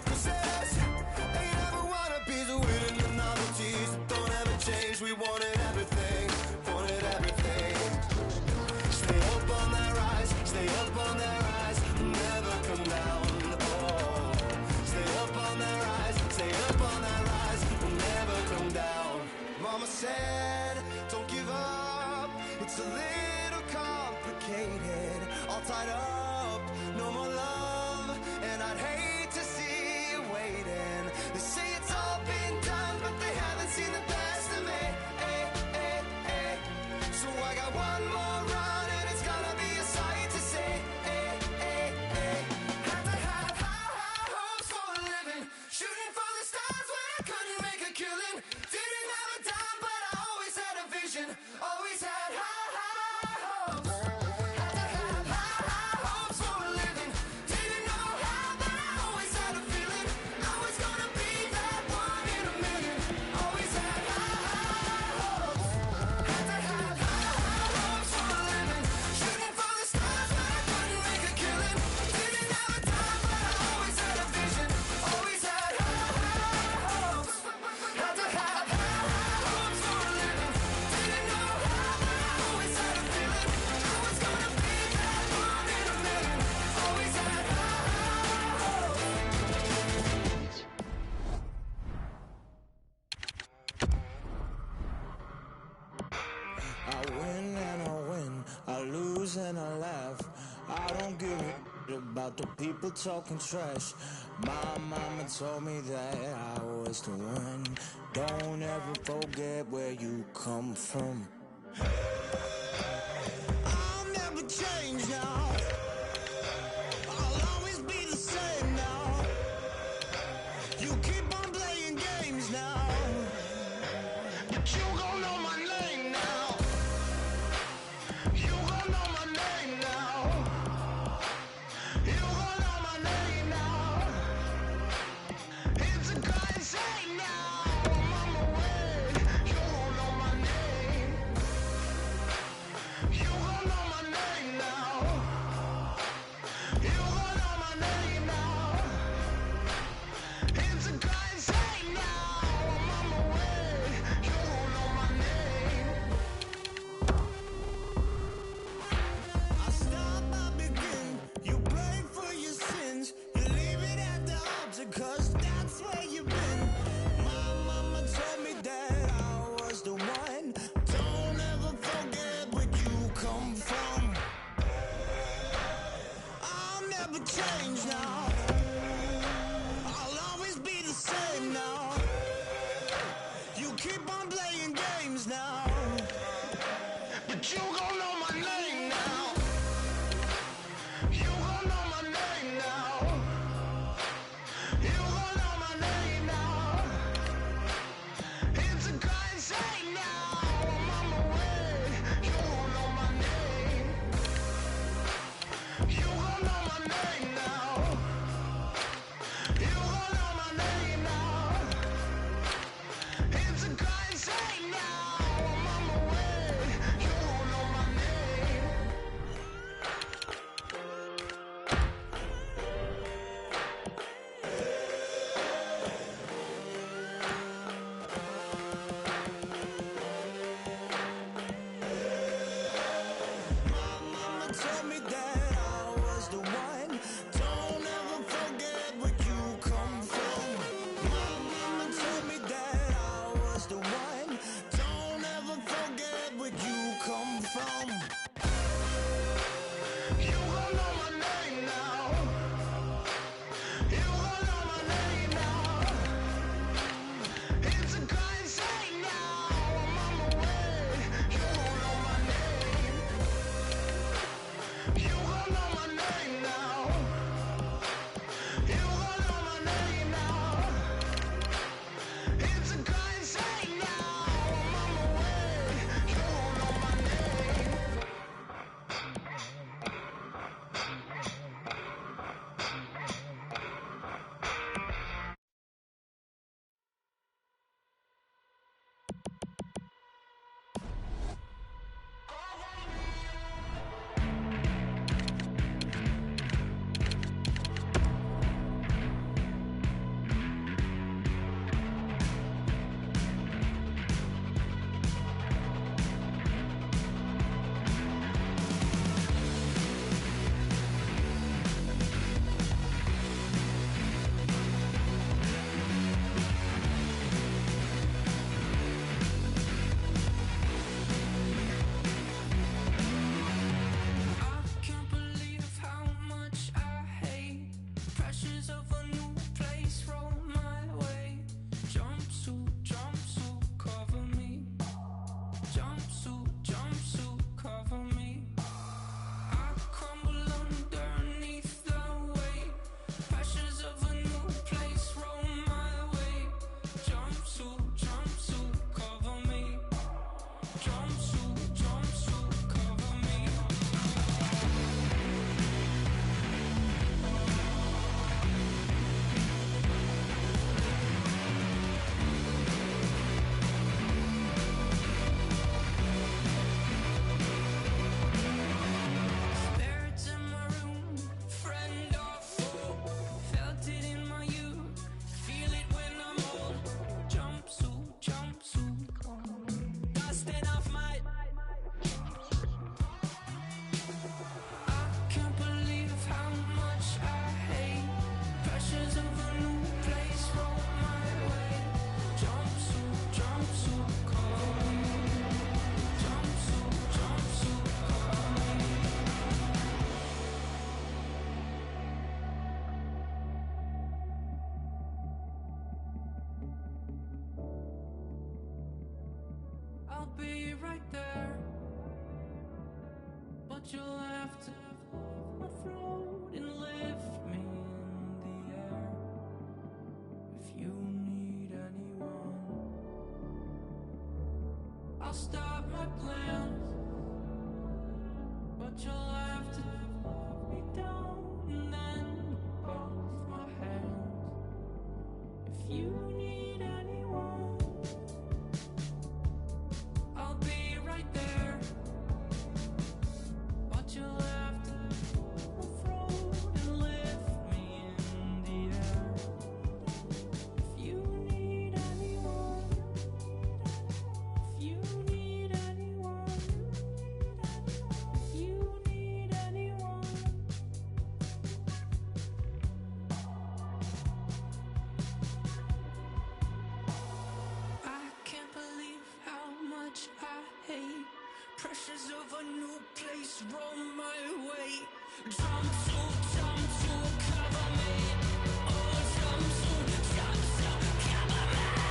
'Cause there's ain't ever wanna be the winning the novelties that don't ever change. We wanted everything, wanted everything. Stay up on that rise, stay up on that rise, never come down. Oh, stay up on that rise, stay up on that rise, we'll never come down. Mama said, don't give up, it's a little complicated, all tied up, no more love, and I'd hate to see you waiting. They say it's all been done, but they haven't seen the best of me. So I got one more run, and it's gonna be a sight to see. Had to have high hopes for a living, shooting for the stars when I couldn't make a killing. Didn't have a dime, but I always had a vision, always had high hopes. Had to have high hopes for a living, didn't know how, but I always had a feeling I was gonna be that one in a million. Always had high hopes. Had to have high hopes for a living, shooting for the stars when I couldn't make a killing. Didn't have a dime, but I always had a vision, always had high hopes. Had to have high hopes for a living, didn't know how, but I always had a feeling I was gonna be that one in a million. Always had high hopes. I win and I win, I lose and I laugh. I don't give a about the people talking trash. My mama told me that I was the one. Don't ever forget where you come from. I'll never change now, I'll always be the same now. You keep on playing games now, but you gon' know my name now. You gon' know my name now. You gon' know my name now. It's a God say now. I'm on my way. You gon' know my name. You gon' know my name now. You gon' know my name now. It's a God say now. I'm on my way. You gon' know my name. I stop, I begin. You pray for your sins. You leave it at the altar, 'cause that's where you've been. My mama told me that I was the one. Don't ever forget where you come from. I'll never change now, I'll always be the same now. You keep on playing games now, but you gon' know my name now. You gon' know my name now. You gon' right there, but you'll have to float and lift me in the air. If you need anyone, I'll stop my plans, but you'll have to put me down and then both my hands. If you need anyone, I'll be right there, but you'll have to float and lift me in the air. If you need anyone, if you need anyone, if you need anyone. I can't believe how much I hate pressures of a new place roll my way. Jump to cover me. Oh, jump to cover me.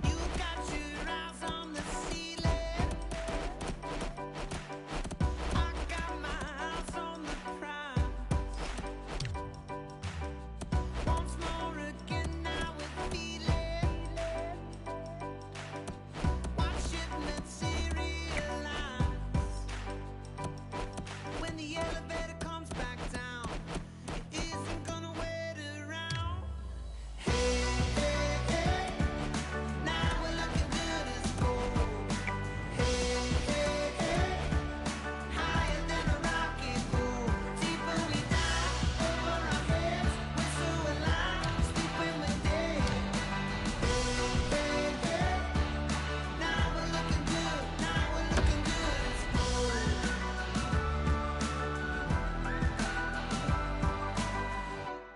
You got your eyes on the ceiling, I got my eyes on the prize. Once more again, now we're feeling. Watch it materialize. When the elevator comes back down, it isn't gonna wait around. Hey, hey, hey. Now we're looking good as gold. Hey, hey, hey. Higher than a rocket gold. Deeper we dive over our heads. We're so alive, sleep when we're dead. Hey, hey, hey. Now we're looking good. Now we're looking good as gold.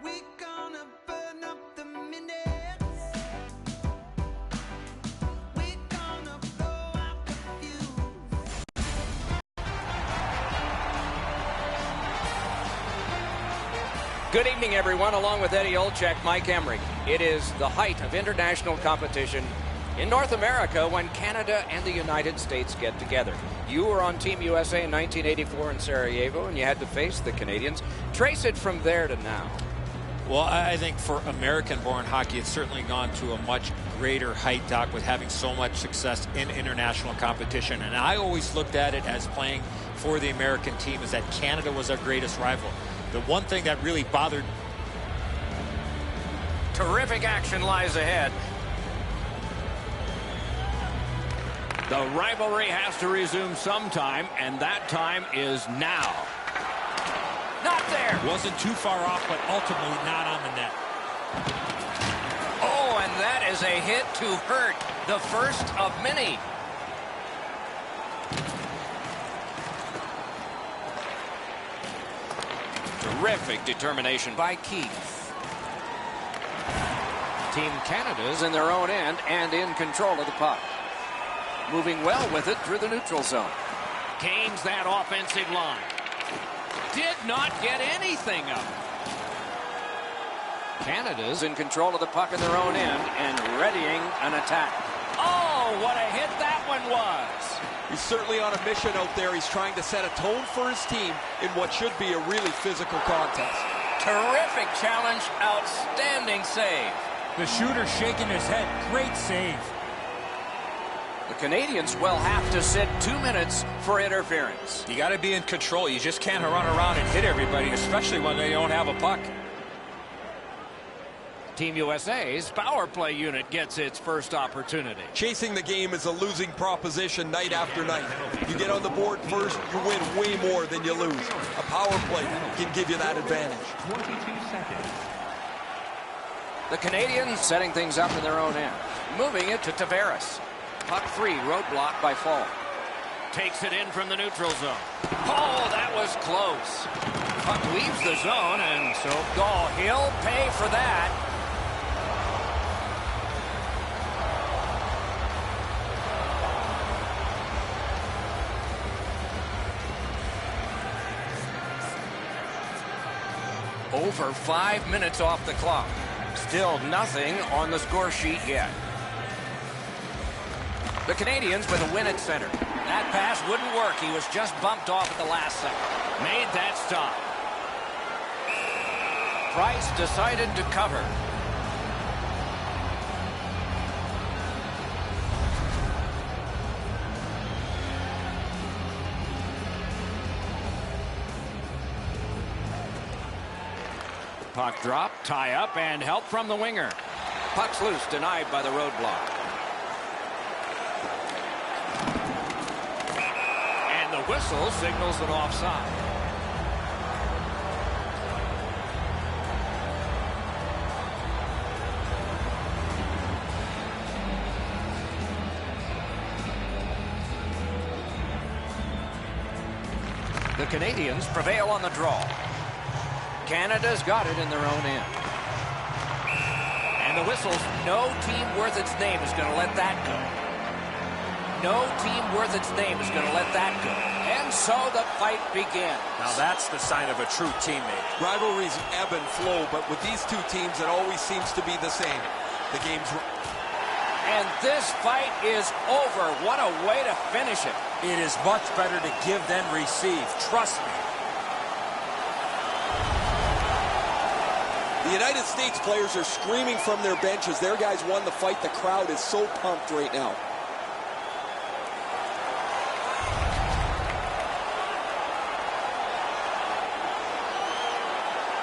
We're gonna burn up the minutes. We're gonna blow out the fuse. Good evening, everyone. Along with Eddie Olczyk, Mike Emrick. It is the height of international competition in North America when Canada and the United States get together. You were on Team USA in 1984 in Sarajevo, and you had to face the Canadians. Trace it from there to now. Well, I think for American-born hockey, it's certainly gone to a much greater height, Doc, with having so much success in international competition. And I always looked at it as playing for the American team is that Canada was our greatest rival. The one thing that really bothered Terrific action lies ahead. The rivalry has to resume sometime, and that time is now. Not there. wasn't too far off, but ultimately not on the net. Oh, and that is a hit to hurt. The first of many. Terrific determination by Keith. Team Canada's in their own end and in control of the puck. Moving well with it through the neutral zone. Gains that offensive line. Did not get anything up. Canada's in control of the puck in their own end and readying an attack. Oh, what a hit that one was. He's certainly on a mission out there. He's trying to set a tone for his team in what should be a really physical contest. Terrific challenge, outstanding save. The shooter shaking his head. Great save. The Canadians will have to sit 2 minutes for interference. You got to be in control. You just can't run around and hit everybody, especially when they don't have a puck. Team USA's power play unit gets its first opportunity. Chasing the game is a losing proposition night after night. You get on the board first, you win way more than you lose. A power play can give you that advantage. 22 seconds. The Canadians setting things up in their own end. Moving it to Tavares. Puck free, roadblock by Fall. Takes it in from the neutral zone. Oh, that was close. Puck leaves the zone, and so he'll pay for that. Over 5 minutes off the clock. Still nothing on the score sheet yet. The Canadians with a win at center. That pass wouldn't work. He was just bumped off at the last second. Made that stop. Price decided to cover. Puck drop, tie up, and help from the winger. Puck's loose, denied by the roadblock. And the whistle signals an offside. The Canadians prevail on the draw. Canada's got it in their own end. And the whistles, no team worth its name is going to let that go. No team worth its name is going to let that go. And so the fight begins. Now that's the sign of a true teammate. Rivalries ebb and flow, but with these two teams, it always seems to be the same. The game's... And this fight is over. What a way to finish it. It is much better to give than receive. Trust me. The United States players are screaming from their benches. Their guys won the fight. The crowd is so pumped right now.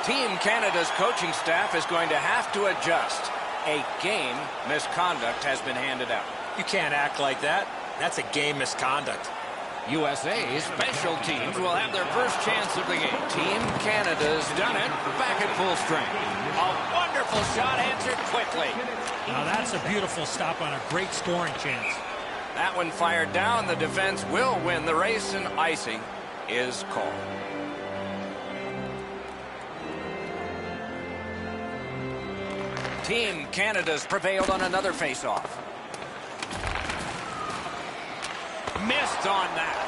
Team Canada's coaching staff is going to have to adjust. A game misconduct has been handed out. You can't act like that. That's a game misconduct. USA's special teams will have their first chance of the game. Team Canada's done it, back at full strength. A wonderful shot answered quickly. Now that's a beautiful stop on a great scoring chance. That one fired down. The defense will win the race, and icing is called. Team Canada's prevailed on another face-off. Missed on that.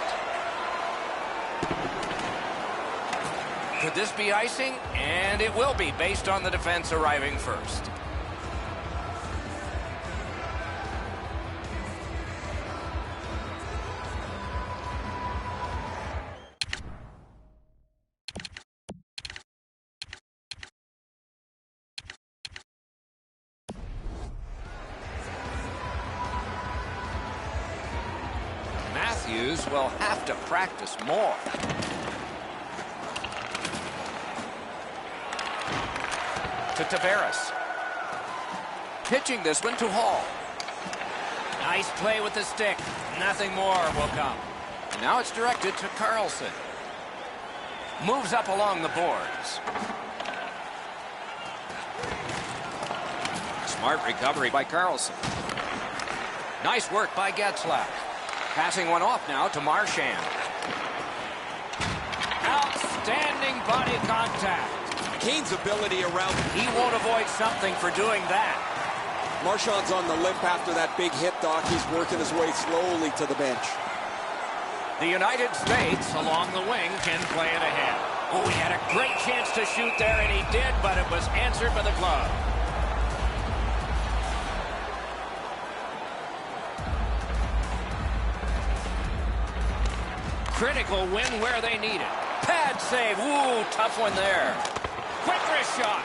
Could this be icing? And it will be, based on the defense arriving first. Matthews will have to practice more. To Tavares. Pitching this one to Hall. Nice play with the stick. Nothing more will come. Now it's directed to Carlson. Moves up along the boards. Smart recovery by Carlson. Nice work by Getzlaf. Passing one off now to Marchand. Outstanding body contact. Kane's ability around... He won't avoid something for doing that. Marchand's on the limp after that big hit, Doc. He's working his way slowly to the bench. The United States, along the wing, can play it ahead. Oh, he had a great chance to shoot there, and he did, but it was answered by the glove. Critical win where they need it. Pad save. Ooh, tough one there. Quick wrist shot.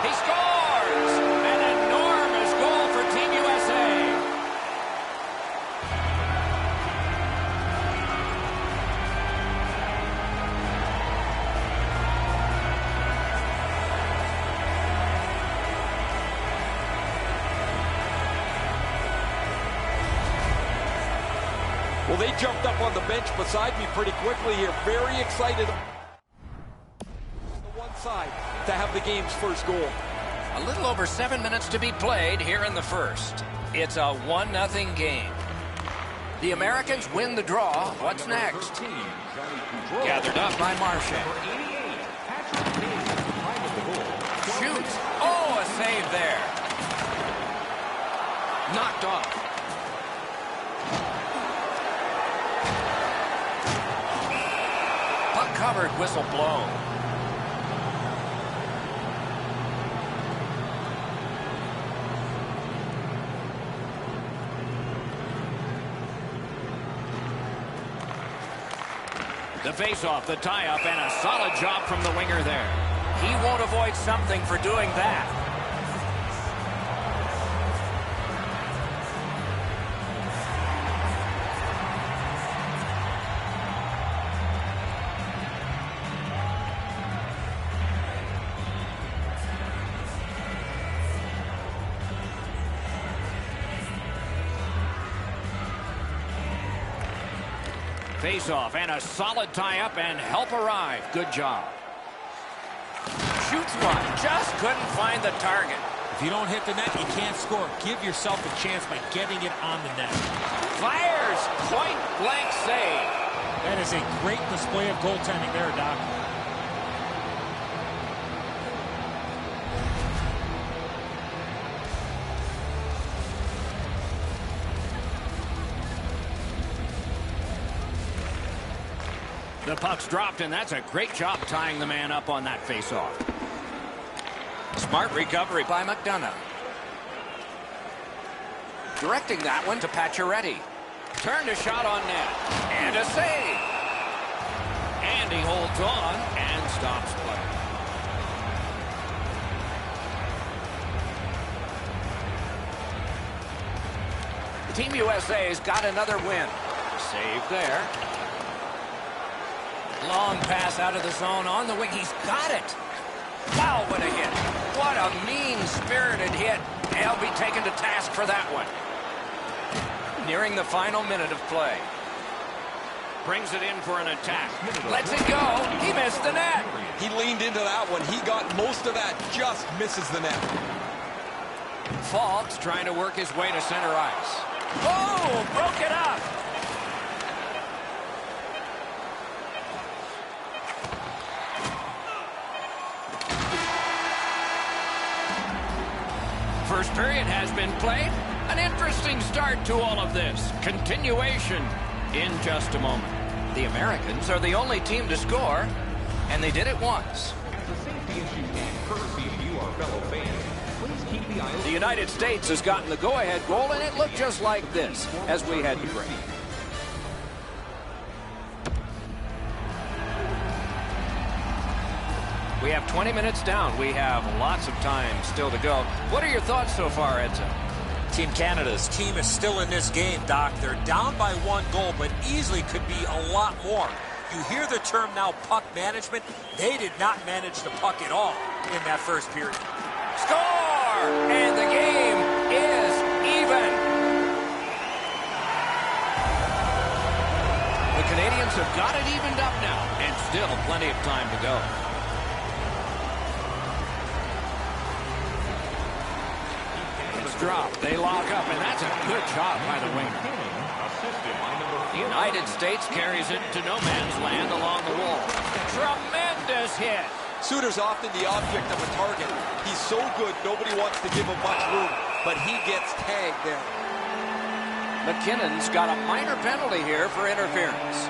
He scores! An enormous goal for Team USA. Well, they jumped up on the bench beside me pretty quickly here. Very excited. On the one side to have the game's first goal. A little over 7 minutes to be played here in the first. It's a 1-0 game. The Americans win the draw. What's next? Gathered up by Marchand. Shoots. Oh, a save there. Knocked off. Puck covered, whistle blown. The face-off, the tie-up, and a solid job from the winger there. He won't avoid something for doing that. Face-off and a solid tie-up and help arrive. Good job. Shoots one. Just couldn't find the target. If you don't hit the net, you can't score. Give yourself a chance by getting it on the net. Fires. Point-blank save. That is a great display of goaltending there, Doc. The puck's dropped, and that's a great job tying the man up on that face-off. Smart recovery by McDonough. Directing that one to Pacioretty. Turned a shot on net. And a save. And he holds on and stops play. Team USA's got another win. Save there. Long pass out of the zone on the wing. He's got it. Wow, what a hit. What a mean-spirited hit. He'll be taken to task for that one. Nearing the final minute of play. Brings it in for an attack. Lets it go. He missed the net. He leaned into that one. He got most of that. Just misses the net. Falk's trying to work his way to center ice. Oh, broke it up. First period has been played. An interesting start to all of this. Continuation in just a moment. The Americans are the only team to score, and they did it once. The United States has gotten the go-ahead goal, and it looked just like this as we head to break. We have 20 minutes down. We have lots of time still to go. What are your thoughts so far, Edson? Team Canada's team is still in this game, Doc. They're down by 1 goal, but easily could be a lot more. You hear the term now, puck management. They did not manage the puck at all in that first period. Score! And the game is even. The Canadians have got it evened up now, and still plenty of time to go. Drop. They lock up, and that's a good job by the winger. The United States carries it to no man's land along the wall. Tremendous hit. Suter's often the object of a target. He's so good, nobody wants to give him much room, but he gets tagged there. McKinnon's got a minor penalty here for interference.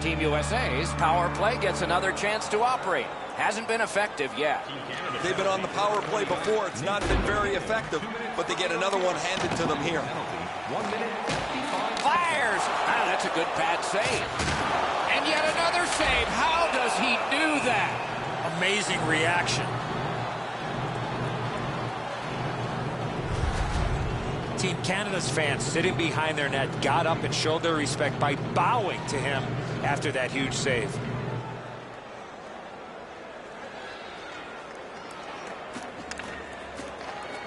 Team USA's power play gets another chance to operate. Hasn't been effective yet. They've been on the power play before. It's not been very effective, but they get another one handed to them here. Fires! Ah, that's a good pad save. And yet another save. How does he do that? Amazing reaction. Team Canada's fans sitting behind their net got up and showed their respect by bowing to him after that huge save.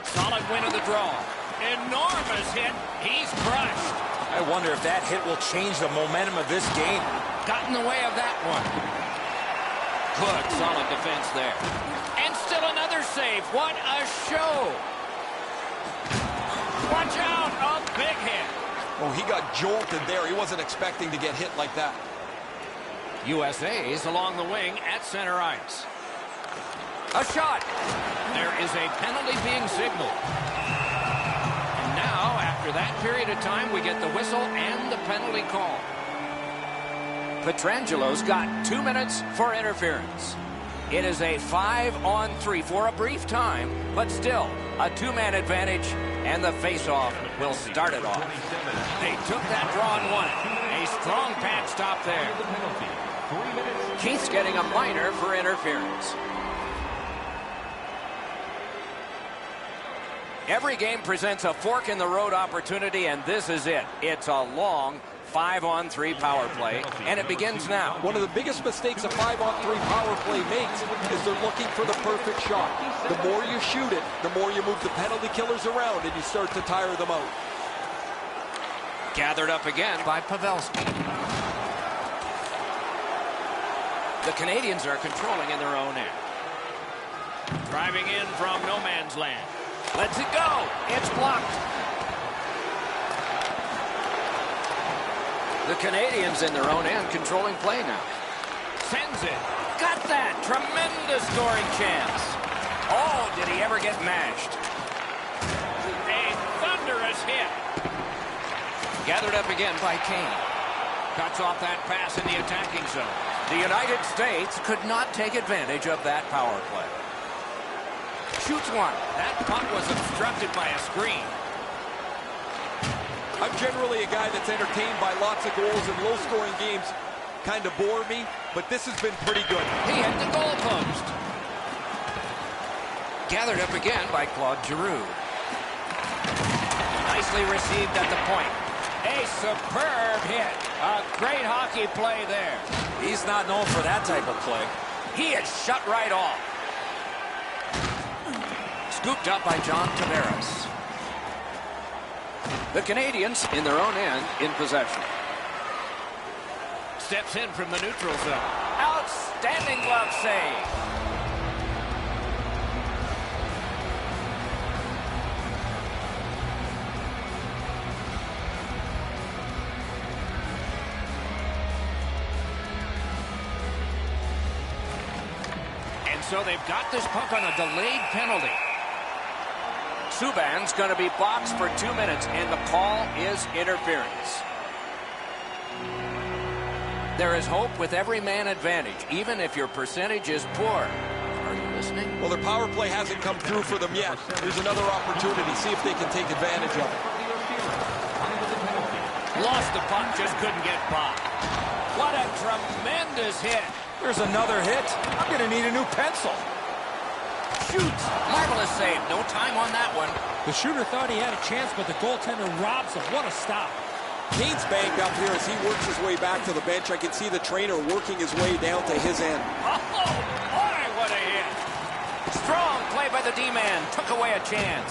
Solid solid win of the draw. Enormous hit. He's crushed. I wonder if that hit will change the momentum of this game. Got in the way of that one. Good, solid defense there. And still another save. What a show. Watch out, a big hit. Oh, he got jolted there. He wasn't expecting to get hit like that. USA is along the wing at center ice. A shot. There is a penalty being signaled. And now, after that period of time, we get the whistle and the penalty call. Petrangelo's got 2 minutes for interference. It is a 5-on-3 for a brief time, but still a two-man advantage, and the face-off will start it off. They took that draw and won it. A strong pad stop there. Keith's getting a minor for interference. Every game presents a fork-in-the-road opportunity, and this is it. It's a long 5-on-3 power play, and it begins now. One of the biggest mistakes a 5-on-3 power play makes is they're looking for the perfect shot. The more you shoot it, the more you move the penalty killers around, and you start to tire them out. Gathered up again by Pavelski. The Canadians are controlling in their own end. Driving in from no man's land. Lets it go. It's blocked. The Canadians in their own end controlling play now. Sends it. Got that. Tremendous scoring chance. Oh, did he ever get mashed? A thunderous hit. Gathered up again by Kane. Cuts off that pass in the attacking zone. The United States could not take advantage of that power play. Shoots one. That puck was obstructed by a screen. I'm generally a guy that's entertained by lots of goals, and low-scoring games kind of bore me, but this has been pretty good. He hit the goal post. Gathered up again by Claude Giroux. Nicely received at the point. A superb hit. A great hockey play there. He's not known for that type of play. He is shut right off. Scooped up by John Tavares. The Canadians in their own end in possession. Steps in from the neutral zone. Outstanding glove save. And so they've got this puck on a delayed penalty. Subban's going to be boxed for 2 minutes, and the call is interference. There is hope with every man advantage, even if your percentage is poor. Are you listening? Well, their power play hasn't come through for them yet. There's another opportunity. See if they can take advantage of it. Lost the puck, just couldn't get by. What a tremendous hit. There's another hit. I'm going to need a new pencil. Shoots. Marvelous save. No time on that one. The shooter thought he had a chance, but the goaltender robs him. What a stop. Kane's banged up here as he works his way back to the bench. I can see the trainer working his way down to his end. Oh, boy, what a hit. Strong play by the D-man. Took away a chance.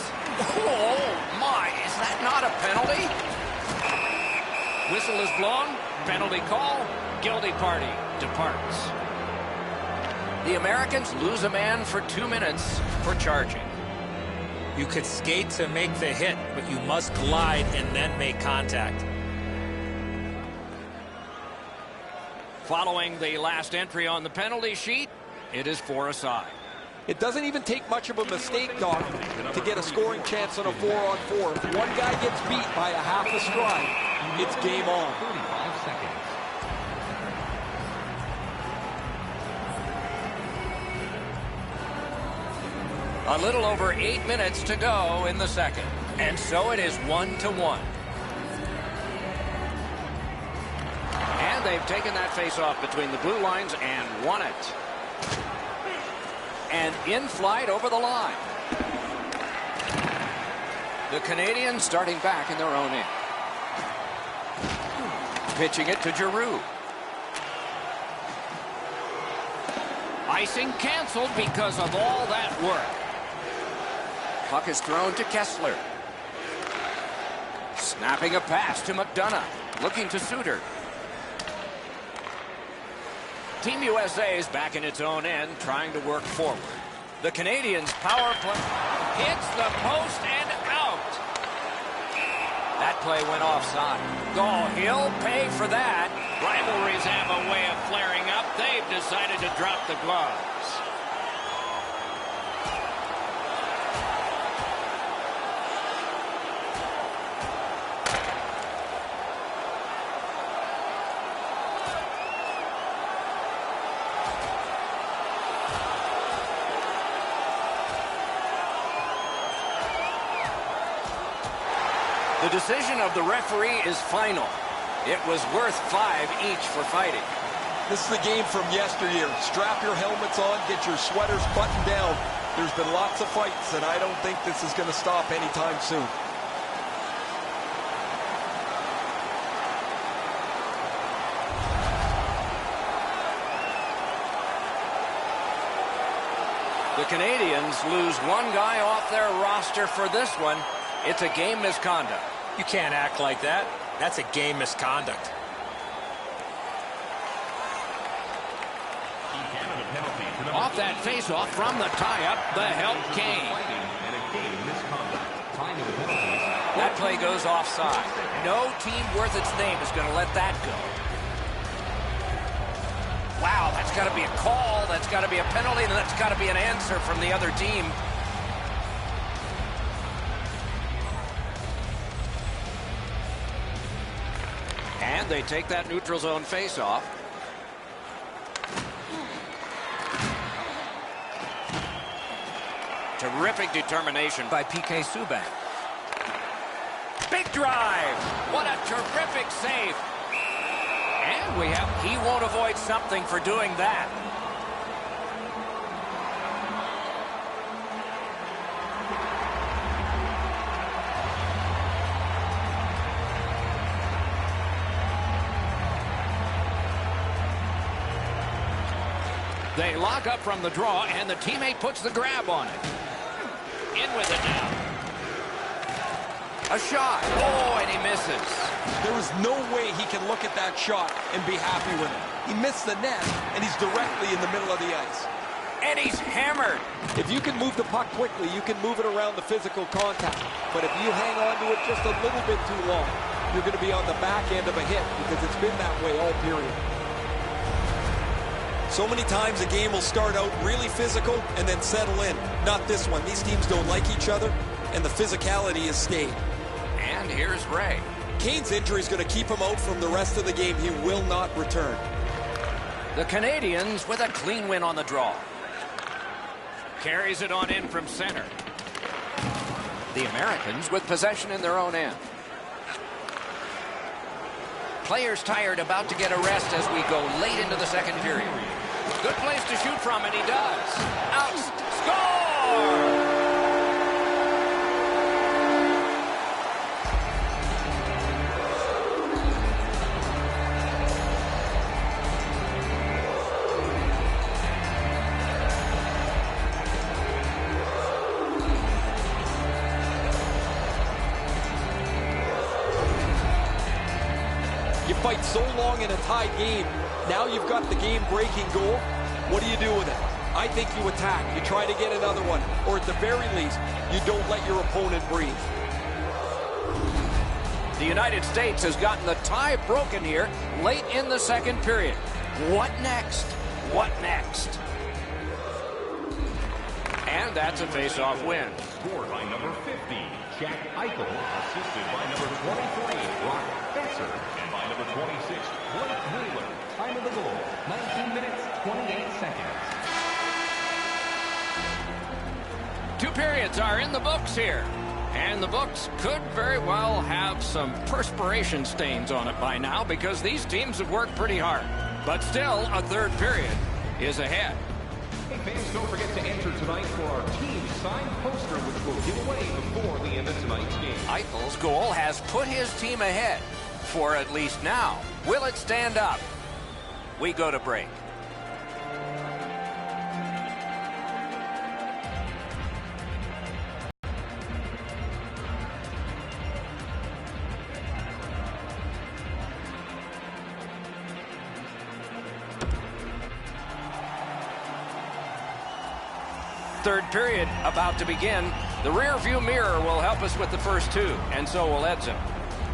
Oh, my. Is that not a penalty? Whistle is blown. Penalty call. Guilty party departs. The Americans lose a man for 2 minutes for charging. You could skate to make the hit, but you must glide and then make contact. Following the last entry on the penalty sheet, it is 4 aside. It doesn't even take much of a mistake, Doc, to get a scoring chance on a 4-on-4. If one guy gets beat by a half a stride, it's game on. 35 seconds. A little over 8 minutes to go in the second. And so it is 1-1. And they've taken that face-off between the blue lines and won it. And in flight over the line. The Canadians starting back in their own end. Pitching it to Giroux. Icing canceled because of all that work. Puck is thrown to Kessler. Snapping a pass to McDonough. Looking to Suter. Team USA is back in its own end, trying to work forward. The Canadians' power play hits the post and out. That play went offside. Oh, he'll pay for that. Rivalries have a way of flaring up. They've decided to drop the gloves. The decision of the referee is final. It was worth 5 each for fighting. This is the game from yesteryear. Strap your helmets on, get your sweaters buttoned down. There's been lots of fights, and I don't think this is going to stop anytime soon. The Canadians lose one guy off their roster for this one. It's a game misconduct. You can't act like that. That's a game misconduct. Off that faceoff from the tie-up, the help came. That play goes offside. No team worth its name is going to let that go. Wow, that's got to be a call, that's got to be a penalty, and that's got to be an answer from the other team. And they take that neutral zone face-off. Terrific determination by PK Subban. Big drive! What a terrific save! And he won't avoid something for doing that. They lock up from the draw, and the teammate puts the grab on it. In with it now. A shot. Oh, and he misses. There is no way he can look at that shot and be happy with it. He missed the net, and he's directly in the middle of the ice. And he's hammered. If you can move the puck quickly, you can move it around the physical contact. But if you hang on to it just a little bit too long, you're going to be on the back end of a hit because it's been that way all period. So many times a game will start out really physical and then settle in. Not this one. These teams don't like each other, and the physicality has stayed. And here's Ray. Kane's injury is going to keep him out from the rest of the game. He will not return. The Canadians with a clean win on the draw. Carries it on in from center. The Americans with possession in their own end. Players tired, about to get a rest as we go late into the second period. Good place to shoot from, and he does. Out, score! You fight so long in a tied game. Now you've got the game-breaking goal. What do you do with it? I think you attack. You try to get another one. Or at the very least, you don't let your opponent breathe. The United States has gotten the tie broken here late in the second period. What next? What next? And that's a face-off win. Scored by number 50, Jack Eichel, assisted by number 23, Brock Besser, and by number 26, Blake Wheeler. Time of the goal, 19 minutes, 28 seconds. 2 periods are in the books here. And the books could very well have some perspiration stains on it by now because these teams have worked pretty hard. But still, a third period is ahead. Hey fans, don't forget to enter tonight for our team signed poster, which we'll give away before the end of tonight's game. Eichel's goal has put his team ahead, for at least now. Will it stand up? We go to break. Third period about to begin. The rear view mirror will help us with the first two, and so will Edzo.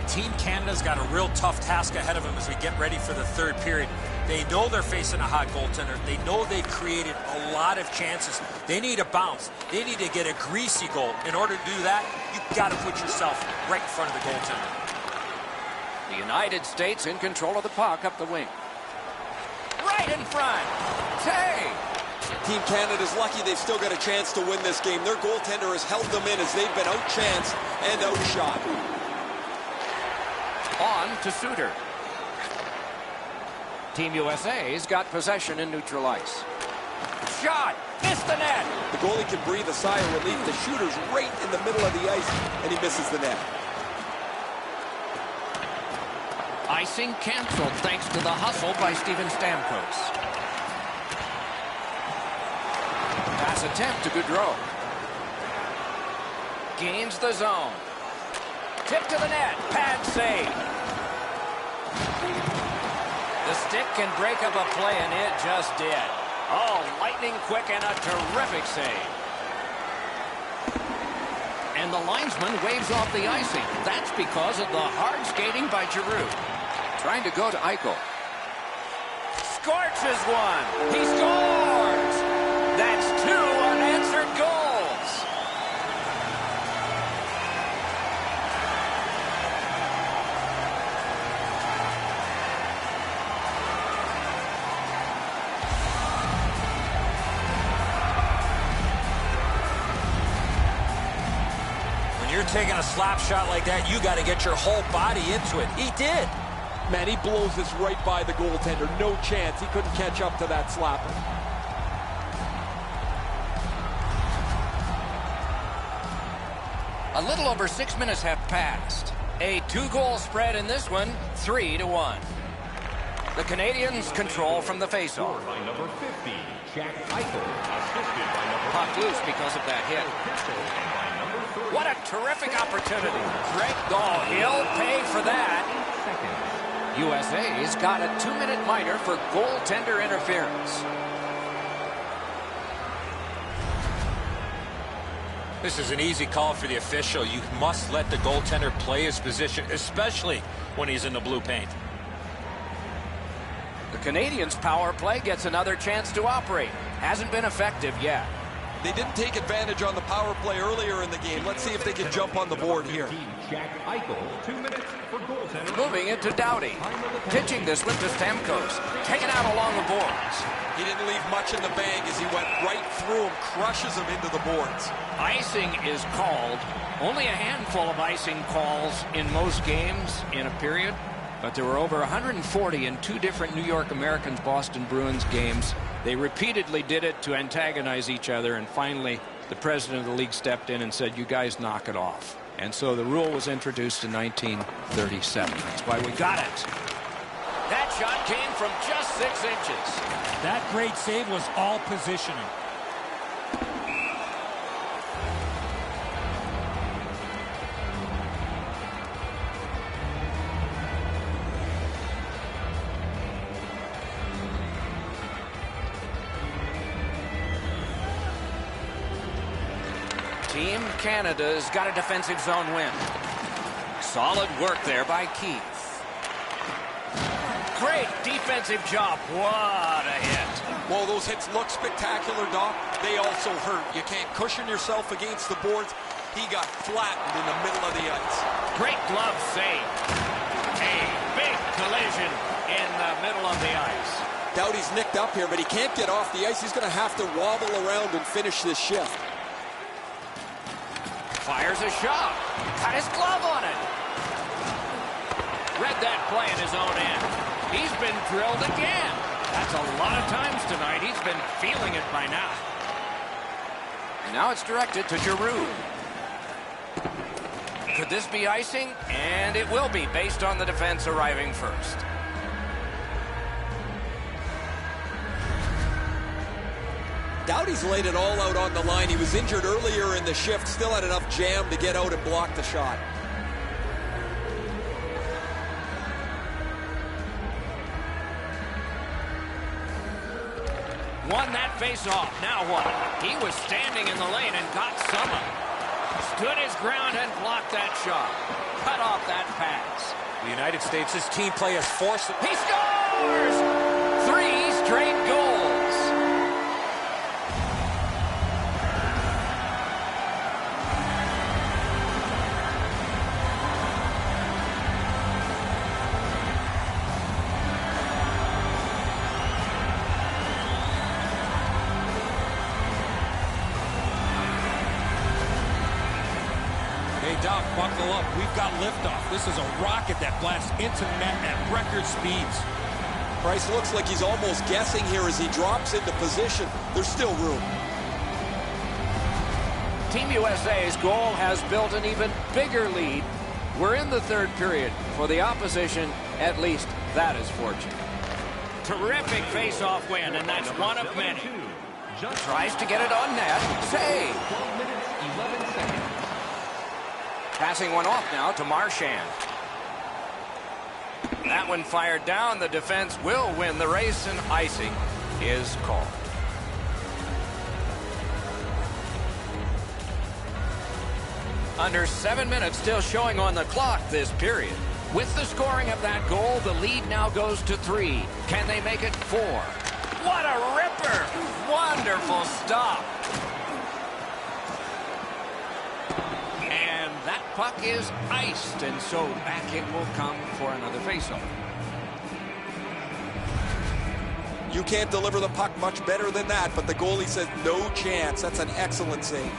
Team Canada's got a real tough task ahead of them as we get ready for the third period. They know they're facing a hot goaltender. They know they've created a lot of chances. They need a bounce. They need to get a greasy goal. In order to do that, you've got to put yourself right in front of the goaltender. The United States in control of the puck up the wing. Right in front. Tay. Team Canada's lucky they've still got a chance to win this game. Their goaltender has held them in as they've been outchanced and outshot. On to Suter. Team USA's got possession in neutral ice. Shot! Missed the net! The goalie can breathe a sigh of relief. The shooter's right in the middle of the ice, and he misses the net. Icing canceled thanks to the hustle by Steven Stamkos. Pass attempt to Gaudreau. Gains the zone. Tip to the net. Pad save. The stick can break up a play, and it just did. Oh, lightning quick and a terrific save. And the linesman waves off the icing. That's because of the hard skating by Giroux. Trying to go to Eichel. Scorches one. He scores! That's 2 unanswered goals. When you're taking a slap shot like that, you got to get your whole body into it. He did. Man, he blows this right by the goaltender. No chance. He couldn't catch up to that slapper. A little over 6 minutes have passed. A 2-goal spread in this one, 3-1. The Canadians control from the faceoff. By number 50, Jack Eichel, assisted by number Puck loose because of that hit. and by number 30. What a terrific opportunity. Great goal. He'll pay for that. USA's got a 2-minute minor for goaltender interference. This is an easy call for the official. You must let the goaltender play his position, especially when he's in the blue paint. The Canadians' power play gets another chance to operate. Hasn't been effective yet. They didn't take advantage on the power play earlier in the game. Let's see if they can jump on the board here. Jack Eichel, 2 minutes for goaltender. Moving it to Doughty. Pitching this one to Stamkos. Taken out along the boards. He didn't leave much in the bag as he went right through him, crushes him into the boards. Icing is called. Only a handful of icing calls in most games in a period. But there were over 140 in 2 different New York Americans Boston Bruins games. They repeatedly did it to antagonize each other, and finally the president of the league stepped in and said, you guys knock it off. And so the rule was introduced in 1937. That's why we got it. That shot came from just 6 inches. That great save was all positioning. Team Canada's got a defensive zone win. Solid work there by Keith. Great defensive job. What a hit. Well, those hits look spectacular, Doc. They also hurt. You can't cushion yourself against the boards. He got flattened in the middle of the ice. Great glove save. A big collision in the middle of the ice. Doughty's nicked up here, but he can't get off the ice. He's going to have to wobble around and finish this shift. Fires a shot. Got his glove on it. Read that play in his own end. He's been drilled again. That's a lot of times tonight. He's been feeling it by now. And now it's directed to Giroux. Could this be icing? And it will be, based on the defense arriving first. Doughty's laid it all out on the line. He was injured earlier in the shift, still had enough jam to get out and block the shot. Won that face-off. Now what? He was standing in the lane and got some of it. Stood his ground and blocked that shot. Cut off that pass. The United States' team play has forced it. He scores! 3 straight goals. Hey, Doc, buckle up. We've got liftoff. This is a rocket that blasts into the net at record speeds. Price looks like he's almost guessing here as he drops into position. There's still room. Team USA's goal has built an even bigger lead. We're in the third period. For the opposition, at least that is fortunate. Terrific face-off win, and that's one of many. Tries to get it on net. Save. 12 minutes, 11 seconds. Passing one off now to Marchand. That one fired down. The defense will win the race, and icing is called. Under 7 minutes still showing on the clock this period. With the scoring of that goal, the lead now goes to 3. Can they make it 4? What a ripper! Wonderful stop. And that puck is iced, and so back it will come for another faceoff. You can't deliver the puck much better than that, but the goalie says no chance. That's an excellent save.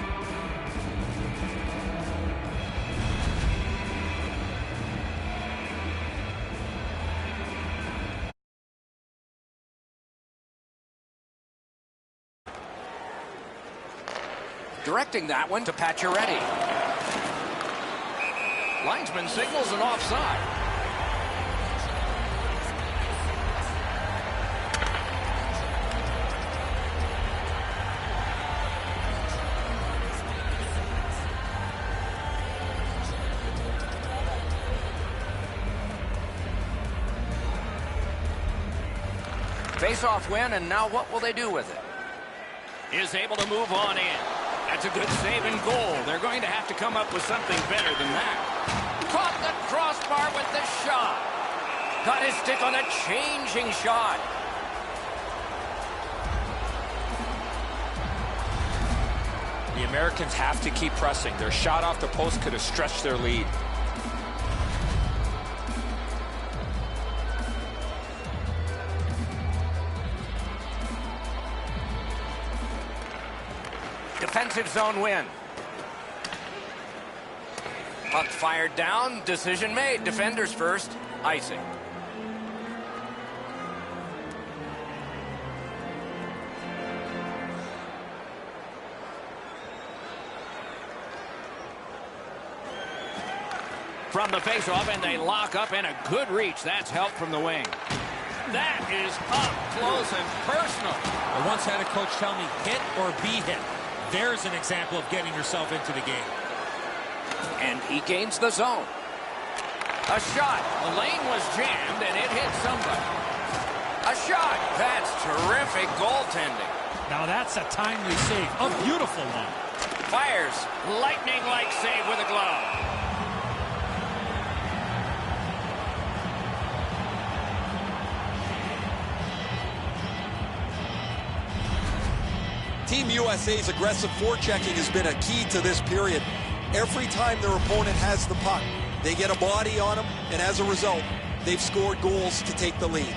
Directing that one to Pacioretty. Linesman signals an offside. Face-off win, and now what will they do with it? Is able to move on in. That's a good save and goal. They're going to have to come up with something better than that. Caught the crossbar with the shot. Got his stick on a changing shot. The Americans have to keep pressing. Their shot off the post could have stretched their lead. Defensive zone win. Puck fired down. Decision made. Defenders first. Icing. From the face-off, and they lock up, and a good reach. That's help from the wing. That is up close and personal. I once had a coach tell me, hit or be hit. There's an example of getting yourself into the game. And he gains the zone. A shot. The lane was jammed, and it hit somebody. A shot. That's terrific goaltending. Now that's a timely save. A beautiful one. Fires. Lightning-like save with a glove. Team USA's aggressive forechecking has been a key to this period. Every time their opponent has the puck, they get a body on them, and as a result, they've scored goals to take the lead.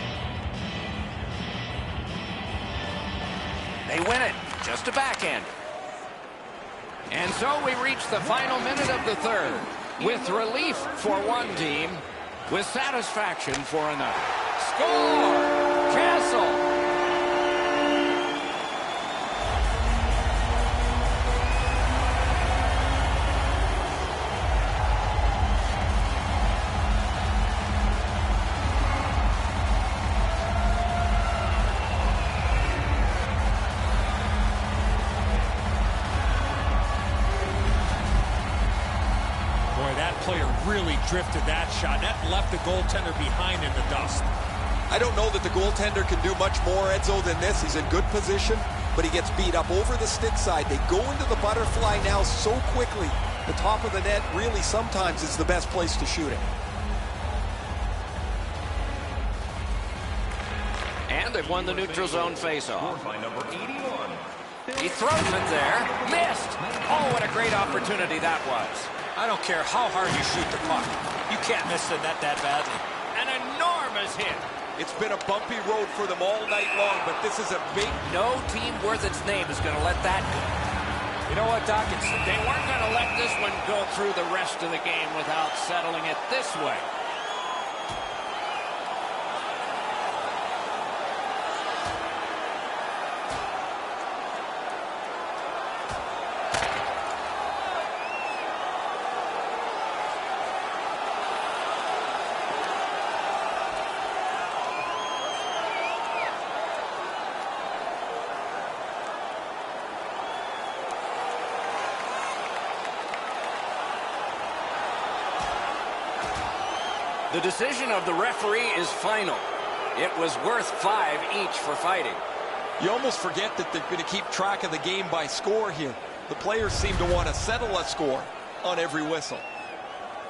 They win it. Just a backhand. And so we reach the final minute of the third. With relief for one team, with satisfaction for another. Score! Castle! Boy, that player really drifted that shot. That left the goaltender behind in the dust. I don't know that the goaltender can do much more, Edzo, than this. He's in good position, but he gets beat up over the stick side. They go into the butterfly now so quickly. The top of the net really sometimes is the best place to shoot it. And they've won the neutral zone faceoff. By number 81. He throws it there. Missed. Oh, what a great opportunity that was. I don't care how hard you shoot the puck. You can't miss the net that badly. An enormous hit. It's been a bumpy road for them all night long, but this is a big... No team worth its name is going to let that go. You know what, Doc? They weren't going to let this one go through the rest of the game without settling it this way. The decision of the referee is final. It was worth 5 each for fighting. You almost forget that they're going to keep track of the game by score here. The players seem to want to settle a score on every whistle.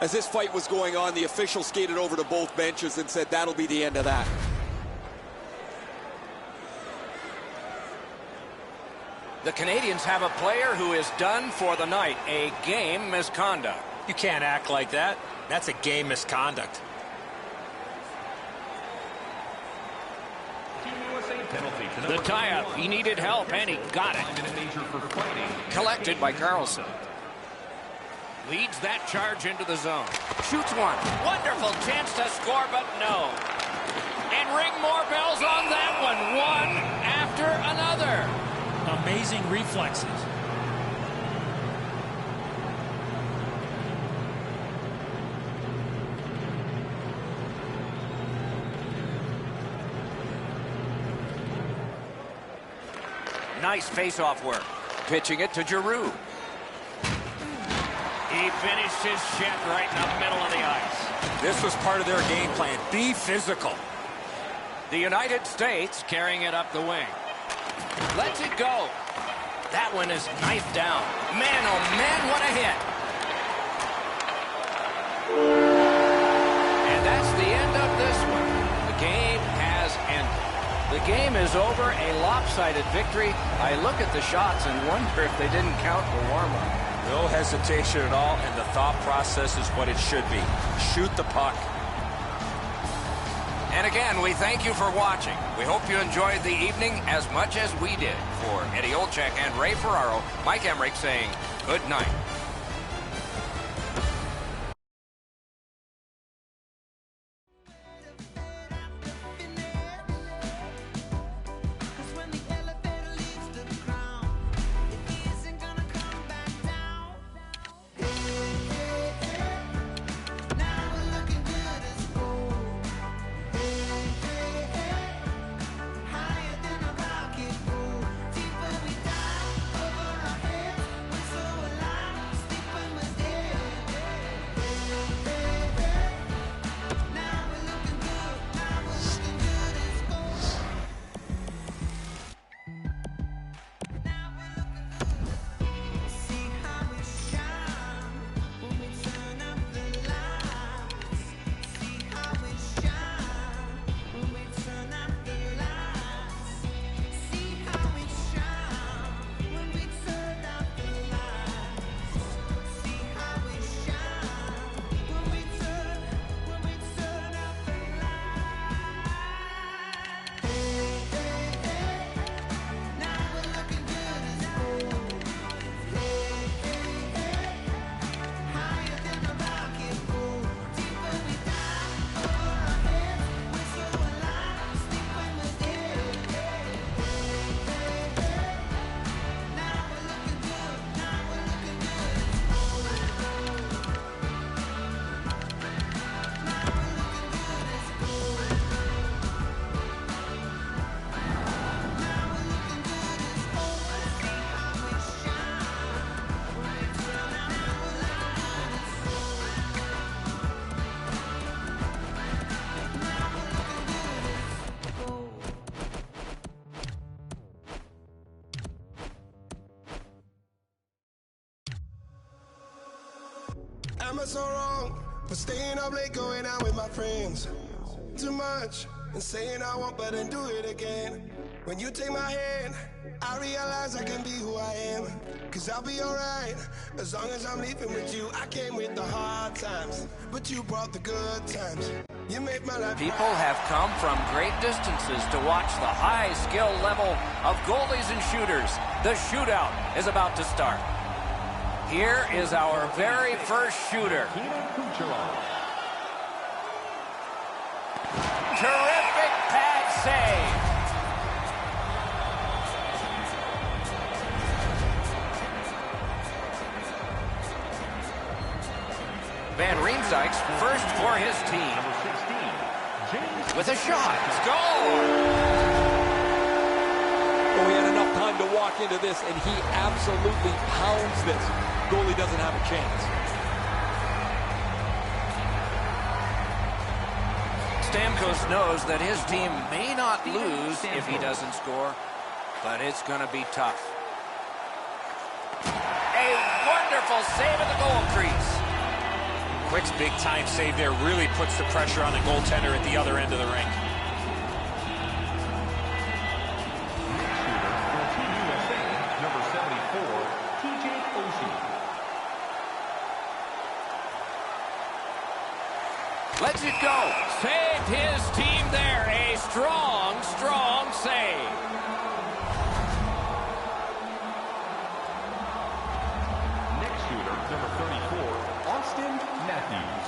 As this fight was going on, the official skated over to both benches and said that'll be the end of that. The Canadians have a player who is done for the night. A game misconduct. You can't act like that. That's a game misconduct. Team USA penalty to The number tie-up. 81. He needed help, and he got it. 5-minute major for fighting. Collected by Carlson. Leads that charge into the zone. Shoots one. Wonderful chance to score, but no. And ring more bells on that one. One after another. Amazing reflexes. Nice face-off work. Pitching it to Giroux. He finished his shift right in the middle of the ice. This was part of their game plan. Be physical. The United States Carrying it up the wing. lets it go. That one is knifed down. Man, oh man, what a hit. And that's the end of this one. The game has ended. The game is over, a lopsided victory. I look at the shots and wonder if they didn't count the warm-up. No hesitation at all, and the thought process is what it should be. Shoot the puck. And again, we thank you for watching. We hope you enjoyed the evening as much as we did. For Eddie Olczyk and Ray Ferraro, Mike Emmerich saying good night. am I so wrong for staying up late, going out with my friends? Too much and saying I won't, but then do it again. When you take my hand, I realize I can be who I am. Cause I'll be alright as long as I'm leaving with you. I came with the hard times, but you brought the good times. You made my life. People have come from great distances to watch the high skill level of goalies and shooters. The shootout is about to start. Here is our very first shooter. Terrific pad save. Van Riemsdyk's first for his team. With a shot. Score! Well, he had enough time to walk into this, and he absolutely pounds this. Goalie doesn't have a chance. Stamkos knows that his team may not lose if he doesn't score, but it's going to be tough. A wonderful save at the goal crease. Quick's big-time save there really puts the pressure on the goaltender at the other end of the rink. Number 74, TJ Oshie. Lets it go. Saved his team there. A strong, strong save. Next shooter, number 34, Austin Matthews.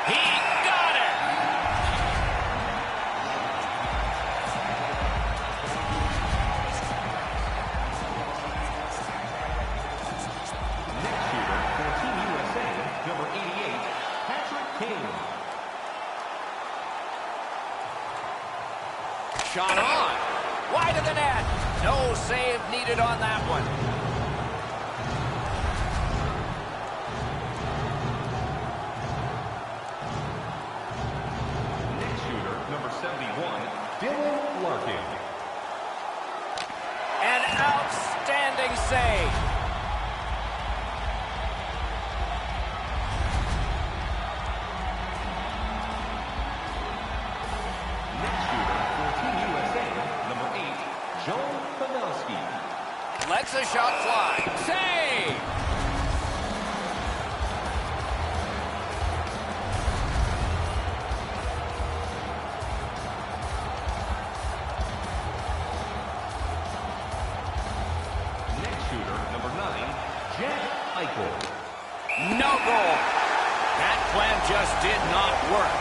He got it. Next shooter for Team USA, number 88, Patrick Kane. Shot on. Wide of the net. No save needed on that one. Next shooter, number 71, Dylan Larkin. An outstanding save. Next shooter for Team USA, number 8, Joe Pavelski. Lets a shot fly. Save. Next shooter, number 9, Jack Eichel. No goal. That plan just did not work.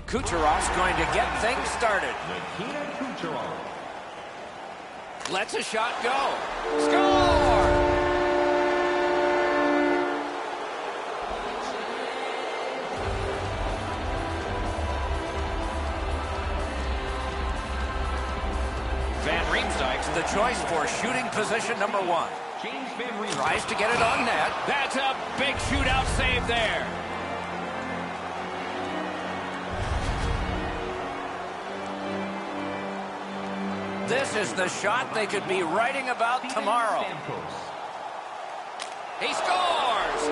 Kucherov's going to get things started. Nikita Kucherov. Lets a shot go. Score! Van Riemsdyk's the choice for shooting position number 1. James Van Riemsdyk. Tries to get it on net. That's a big shootout save there. This is the shot they could be writing about tomorrow. He scores!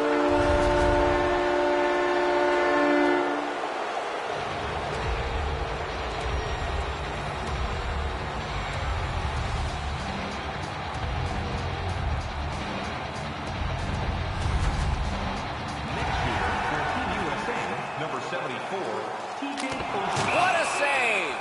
Next shooter for Team USA, number 74, TJ Oshie. What a save!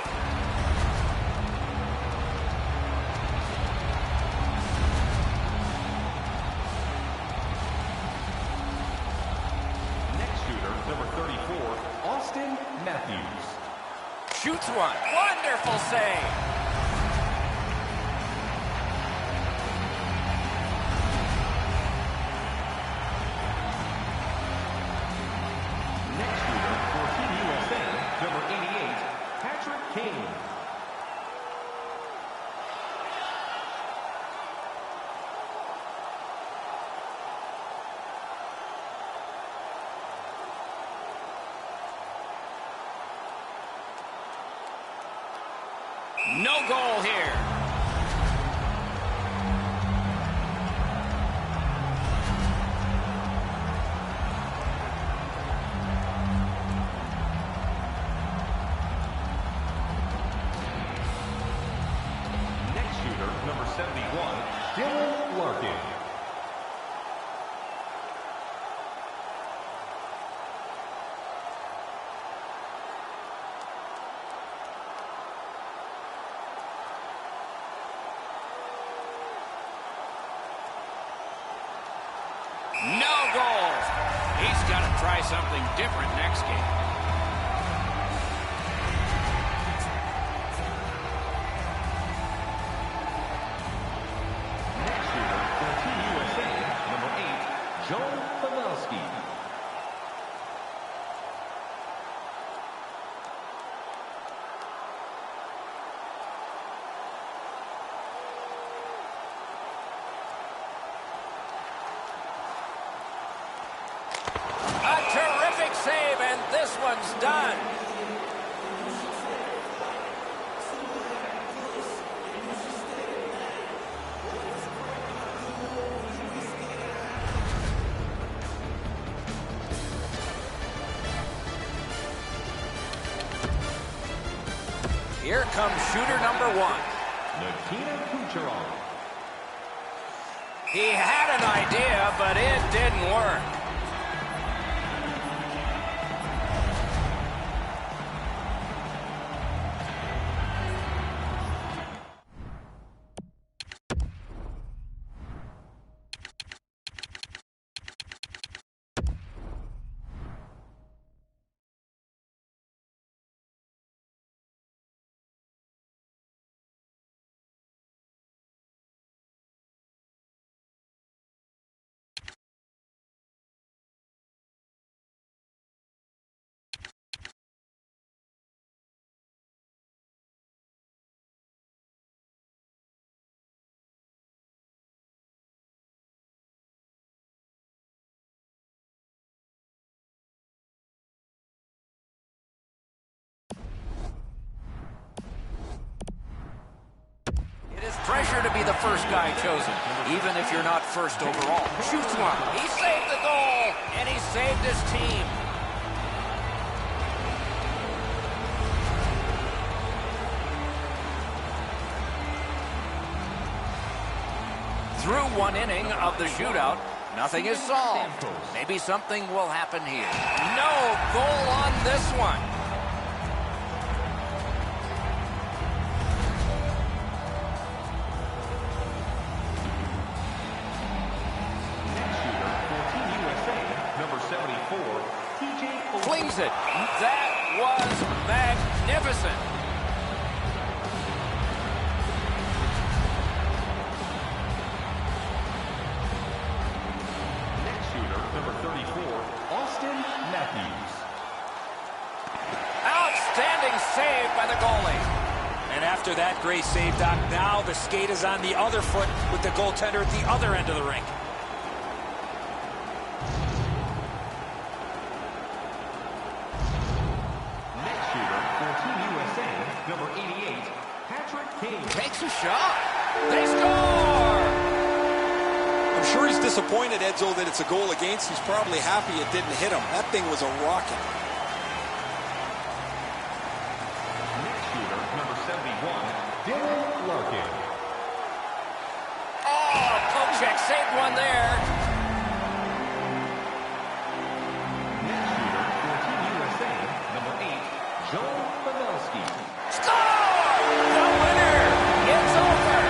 Next shooter, number 34, Austin Matthews. Shoots one. Wonderful save. Next shooter for Team USA, number 88, Patrick Kane. No goal here. Next shooter, number 71, Dylan Larkin. No goals. He's got to try something different next game. Next shooter for Team USA, number 8, Joe Pavelski. A terrific save, and this one's done. Here comes shooter number 1. Nikita Kucherov. He had an idea, but it didn't work. Pressure to be the first guy chosen, even if you're not first overall. Shoots one. He saved the goal, and he saved his team. Through one inning of the shootout, nothing is solved. Maybe something will happen here. No goal on this one. Flings it. That was magnificent. Next shooter, number 34, Austin Matthews. Outstanding save by the goalie. And after that great save, Doc, now the skate is on the other foot with the goaltender at the other end of the rink. Number 88, Patrick Kane. Takes a shot. They score! I'm sure he's disappointed, Edzo, that it's a goal against. He's probably happy it didn't hit him. That thing was a rocket. Next shooter, number 71, Dylan Larkin. Oh, poke check saved one there. Next shooter for Team USA, number 8, Joe Pavelski. Score! The winner! It's over!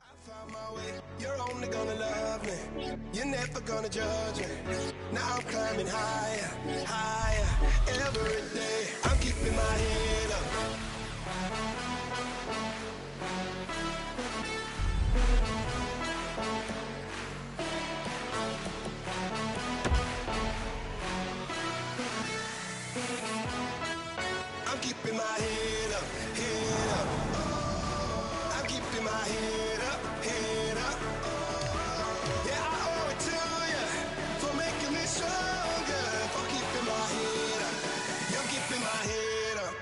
I found my way. You're only gonna love me. You're never gonna judge me. Now I'm climbing higher, higher every day. I'm keeping my head up. I'm keeping my head head up, head up. Yeah, I owe it to you for making me stronger, for keeping my head up. You're keeping my head up.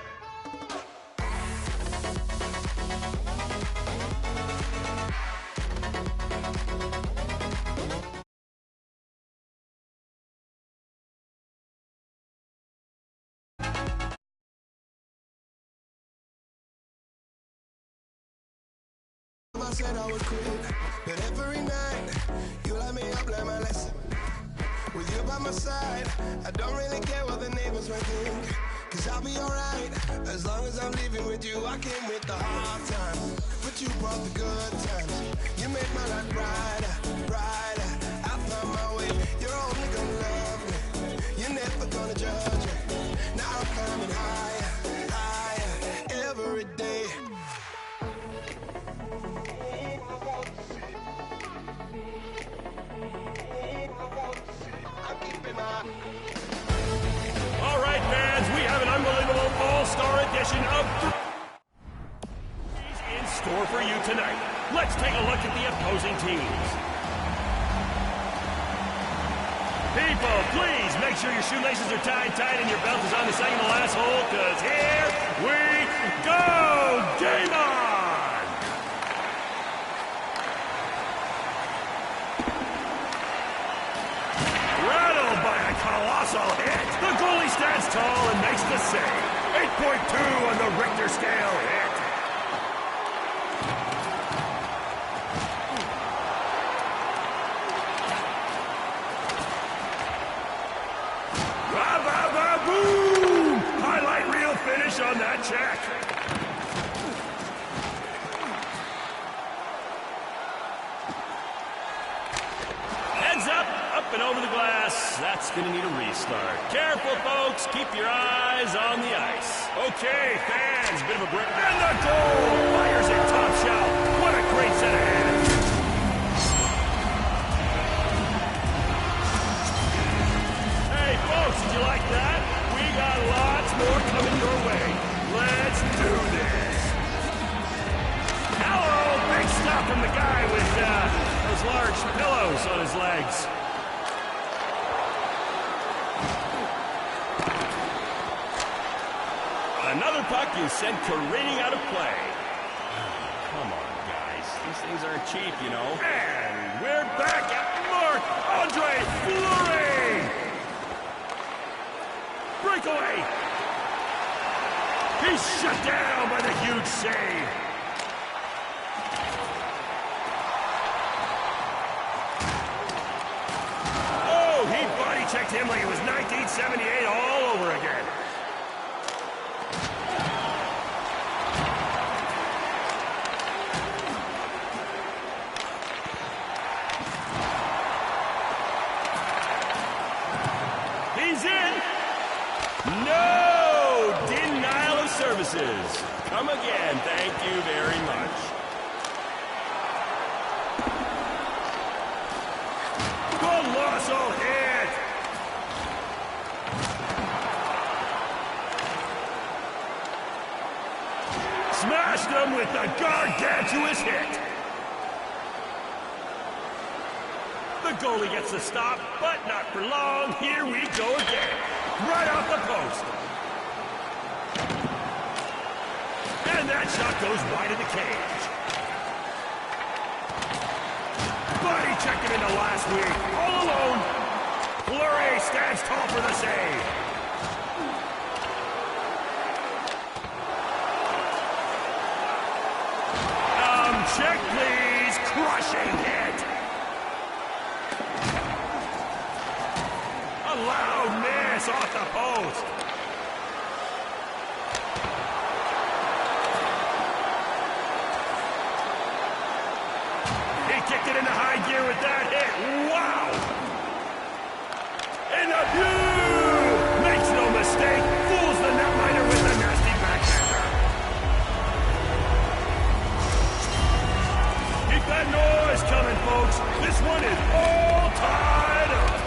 I said I would quit, but every night you light me up like my lesson. With you by my side, I don't really care what the neighbors might think, 'cause I'll be alright, as long as I'm living with you. I came with the hard times, but you brought the good times. You made my life brighter, brighter. I found my way, you're only gonna love me, you're never gonna judge me. Now I'm climbing higher, higher, every day. All right, fans, we have an unbelievable all-star edition of in store for you tonight. Let's take a look at the opposing teams. People, please make sure your shoelaces are tied tight and your belt is on the second to last hole, because here we go! Game on! Colossal hit. The goalie stands tall and makes the save. 8.2 on the Richter scale hit. Boom! Highlight reel finish on that check. Heads up and over the glass. That's going to need a restart. Careful, folks. Keep your eyes on the ice. Okay, fans, bit of a break. And the goal! Fires it top shelf. What a great set of hands. Hey, folks, did you like that? We got lots more coming your way. Let's do this. Hello, big stop from the guy with those large pillows on his legs. Another puck is sent careening out of play. Come on, guys. These things aren't cheap, you know. And we're back at Marc-Andre Fleury. Breakaway. He's shut down by the huge save. Oh, he body checked him like it was 1978 all over again. No! Denial of services. Come again. Thank you very much. Colossal hit! Smashed him with the gargantuous hit. The goalie gets the stop, but not for long. Here we go again. Right off the post. And that shot goes wide of the cage. Body checked him into last week. All alone. Fleury stands tall for the save. Check, please. Crushing hit. A loud miss off the post. He kicked it into high gear with that hit. Wow! In the view! Makes no mistake. Fools the netminder with the nasty backhander. Keep that noise coming, folks. This one is all tied up.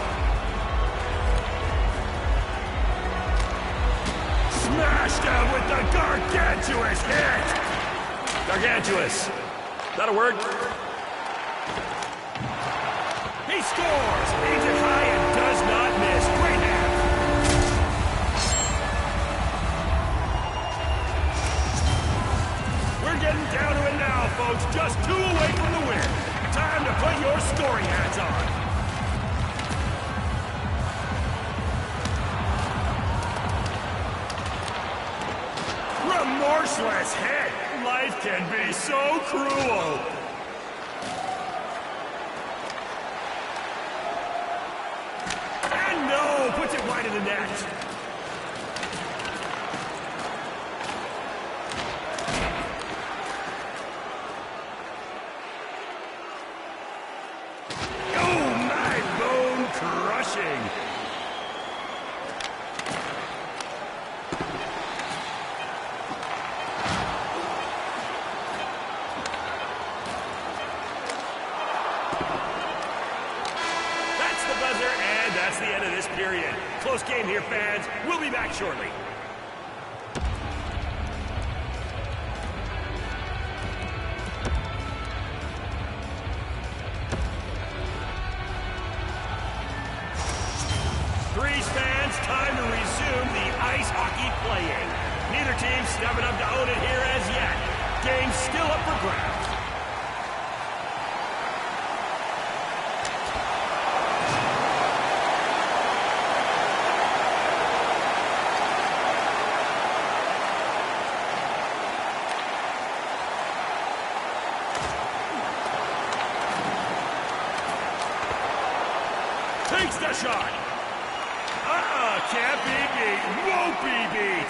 Smashed out with the gargantuous hit. Gargantuous. That'll work. He scores! Aims it high and does not miss. Great half. We're getting down to it now, folks. Just 2 away from the win. Time to put your scoring hats on. Remorseless hit. Life can be so cruel. And no, puts it wide of the net. Oh, my bone crushing. That's the end of this period. Close game here, fans. We'll be back shortly. Threes fans, time to resume the ice hockey playing. Neither team stepping up to own it here as yet. Game still up for grabs. Takes the shot. Can't be beat. Won't be beat.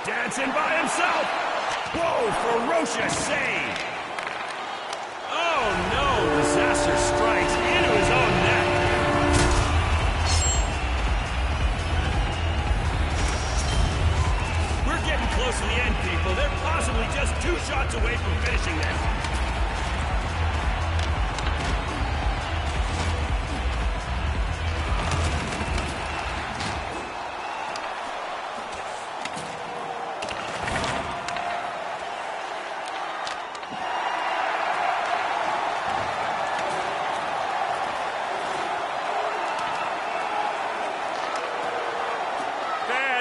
Dancing by himself. Whoa, ferocious save. Oh, no. Disaster strikes into his own net. We're getting close to the end, people. They're possibly just 2 shots away from finishing this.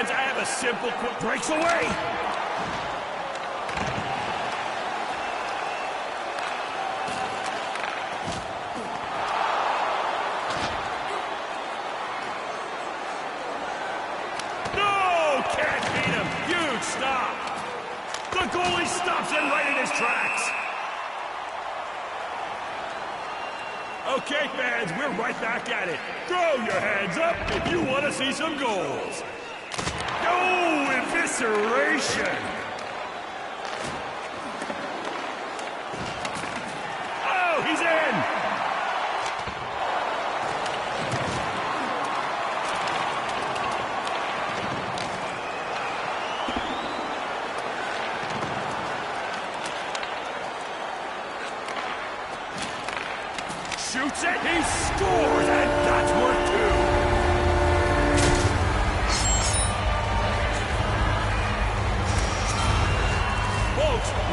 I have a simple quick breaks away. No, can't beat him. Huge stop. The goalie stops it right in his tracks. Okay, fans, we're right back at it. Throw your hands up if you want to see some goals. No evisceration! Oh, he's in! Shoots it, he scores, and that's worth 2.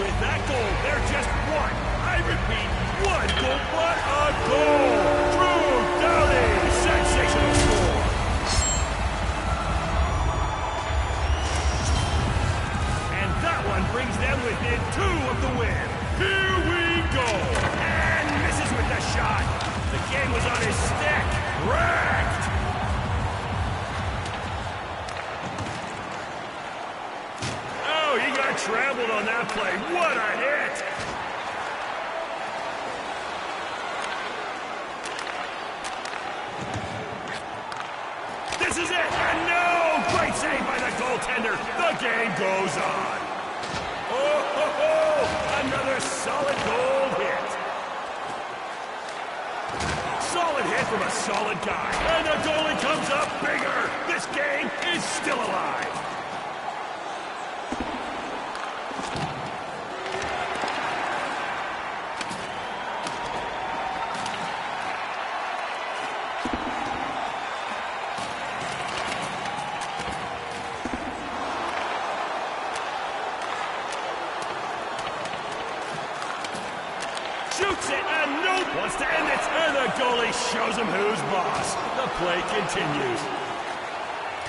With that goal, they're just 1. I repeat, 1 goal, but a goal! Drew Doughty, sensational score! And that one brings them within 2 of the win. Here we go! And misses with the shot. The game was on his stick. Wrecked! He got trampled on that play. What a hit! This is it! And no! Great save by the goaltender. The game goes on. Oh, ho, ho. Another solid goal hit. Solid hit from a solid guy. And the goalie comes up bigger. This game is still alive. Shoots it, and nope! Wants to end it, and the goalie shows him who's boss. The play continues.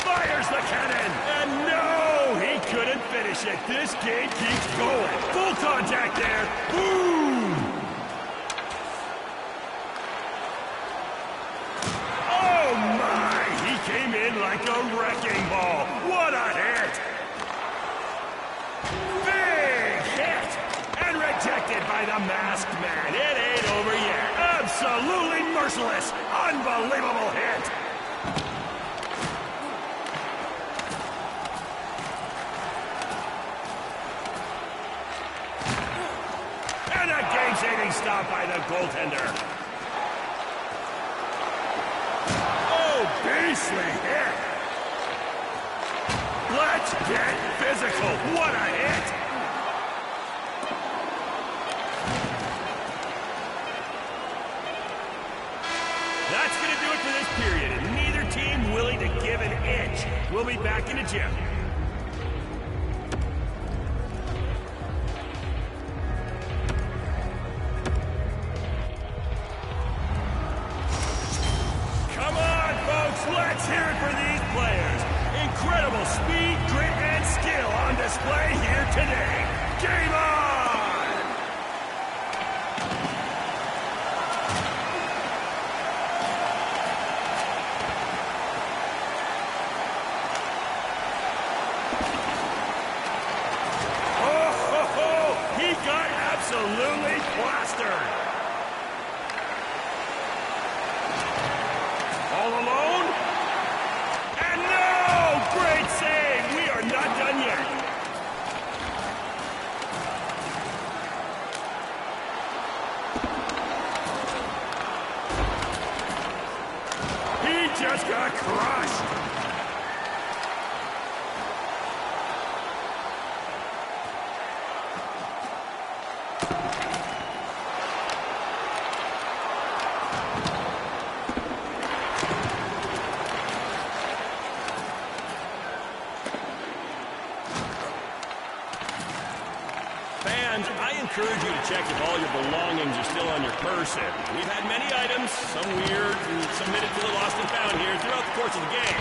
Fires the cannon, and no! He couldn't finish it. This game keeps going. Full contact there. Boom! Oh my! He came in like a wrecking ball. What a hit! Big hit! And rejected by the masked man. It ain't over yet. Absolutely merciless. Unbelievable hit. And a game-saving stop by the goaltender. Oh, beastly hit. Let's get physical. What a hit. That's going to do it for this period, and neither team willing to give an inch. We'll be back in the gym. Come on, folks, let's hear it for these players. Incredible speed, grit, and skill on display here today. Game on! Absolutely plastered. All alone? And no! Great save! We are not done yet. He just got crushed. I encourage you to check if all your belongings are still on your person. We've had many items, some weird and submitted to the lost and found here throughout the course of the game.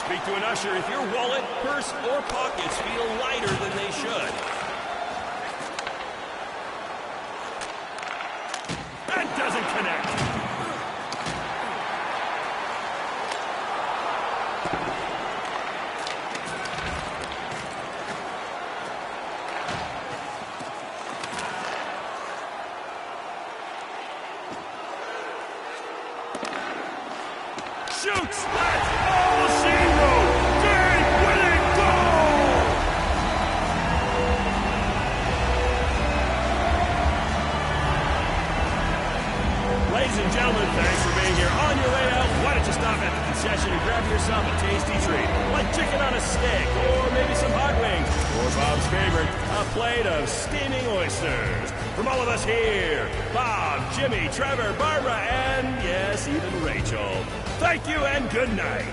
Speak to an usher if your wallet, purse, or pockets feel lighter than they should. That doesn't connect. Shoots! That's all she wrote! Game-winning goal! Ladies and gentlemen, thanks for being here. On your way out, why don't you stop at the concession and grab yourself a tasty treat, like chicken on a stick, or maybe some hot wings, or Bob's favorite, a plate of steaming oysters. From all of us here, Bob, Jimmy, Trevor, Barbara, and yes, even Rachel. Thank you and good night.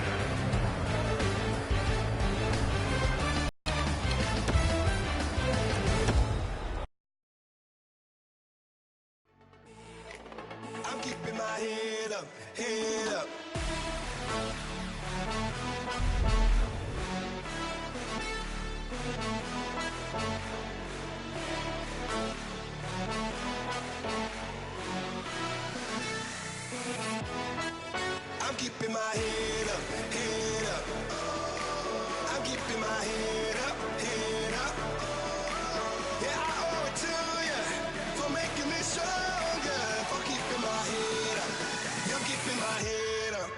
I'm keeping my head up, head up. I'm keeping my head up, head up. I'm keeping my head up, head up. Yeah, I owe it to you for making me stronger, for keeping my head up. I'm keeping my head up.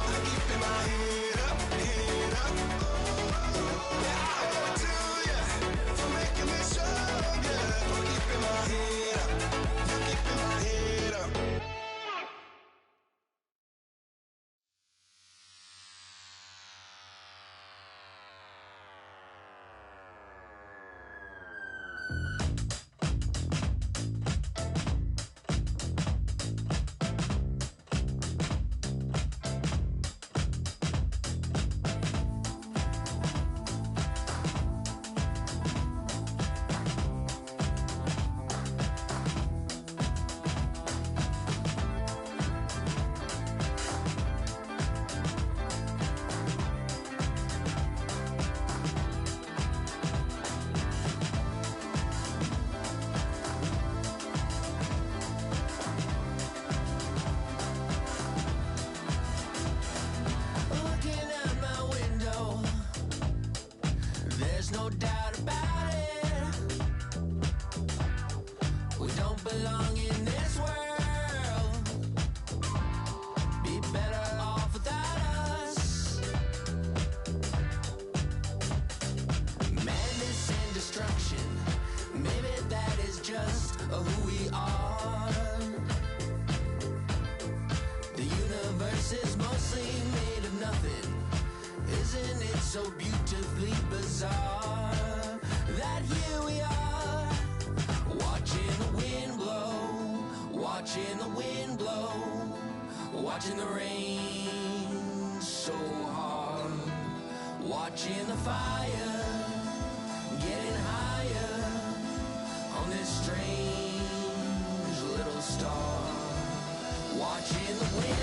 I'm keeping my head up, head up. Yeah, I owe it to you there's no doubt about it. We don't belong in this world. Be better off without us. Madness and destruction, maybe that is just who we are. The universe is mostly made of nothing. Isn't it so beautifully bizarre that here we are, watching the wind blow, watching the wind blow, watching the rain so hard, watching the fire getting higher on this strange little star, watching the wind